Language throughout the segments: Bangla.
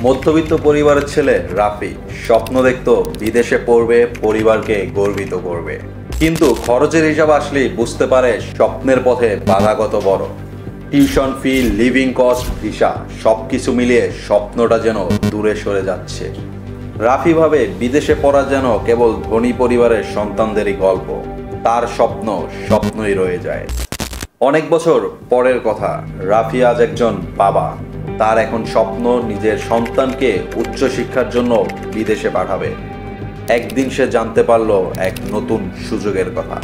মধ্যবিত্ত পরিবারের ছেলে রাফি স্বপ্ন দেখত বিদেশে পড়বে, পরিবারকে গর্বিত করবে। কিন্তু খরচের হিসাব আসলেই বুঝতে পারে স্বপ্নের পথে বাধা কত বড়। Tuition fee, living cost, visa সবকিছু মিলিয়ে স্বপ্নটা যেন দূরে সরে যাচ্ছে। রাফি ভাবে বিদেশে পড়া যেন কেবল ধনী পরিবারের সন্তানদেরই গল্প। তার স্বপ্ন স্বপ্নই রয়ে যায়। অনেক বছর পরের কথা, রাফি আজ একজন বাবা। তার এখন স্বপ্ন নিজের সন্তানকে উচ্চশিক্ষার জন্য বিদেশে পাঠাবে। একদিন সে জানতে পারল এক নতুন সুযোগের কথা।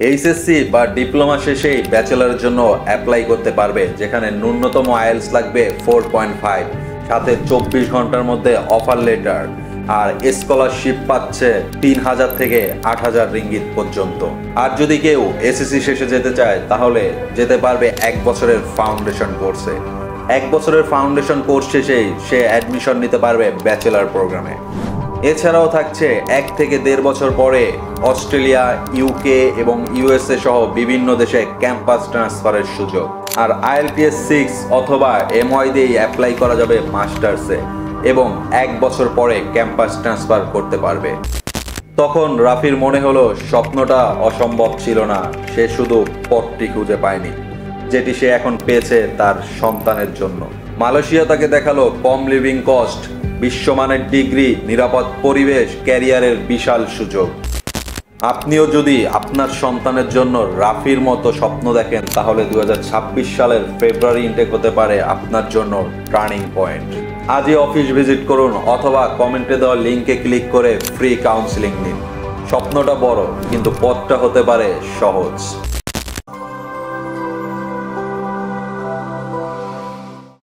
এইচএসসি বা ডিপ্লোমা শেষেই ব্যাচেলারের জন্য অ্যাপ্লাই করতে পারবে, যেখানে ন্যূনতম আইএলটিএস লাগবে 4.5, সাথে 24 ঘন্টার মধ্যে অফার লেটার, আর স্কলারশিপ পাচ্ছে 3000 থেকে 8000 রিঙ্গিত পর্যন্ত। আর যদি কেউ এসএসসি শেষে যেতে চায় তাহলে যেতে পারবে 1 বছরের ফাউন্ডেশন কোর্সে। 1 বছরের ফাউন্ডেশন কোর্স শেষেই সে অ্যাডমিশন নিতে পারবে ব্যাচেলার প্রোগ্রামে। এছাড়াও থাকছে 1 থেকে 1.5 বছর পরে অস্ট্রেলিয়া, ইউকে এবং ইউএসএ সহ বিভিন্ন দেশে ক্যাম্পাস ট্রান্সফারের সুযোগ। আর আইএলটিএস 6 অথবা এমওয়াই দিয়ে অ্যাপ্লাই করা যাবে মাস্টার্সে এবং 1 বছর পরে ক্যাম্পাস ট্রান্সফার করতে পারবে। তখন রাফির মনে হলো স্বপ্নটা অসম্ভব ছিল না, সে শুধু পথটি খুঁজে পায়নি, যেটি সে এখন পেয়েছে তার সন্তানের জন্য। মালয়েশিয়া তাকে দেখালো কম লিভিং কস্ট, বিশ্বমানের ডিগ্রি, নিরাপদ পরিবেশ, ক্যারিয়ারের বিশাল সুযোগ। আপনিও যদি আপনার সন্তানের জন্য রাফির মতো স্বপ্ন দেখেন তাহলে 2026 সালের ফেব্রুয়ারি ইনটেক হতে পারে আপনার জন্য টার্নিং পয়েন্ট। আজই অফিস ভিজিট করুন অথবা কমেন্টে দেওয়া লিঙ্কে ক্লিক করে ফ্রি কাউন্সেলিং নিন। স্বপ্নটা বড়, কিন্তু পথটা হতে পারে সহজ।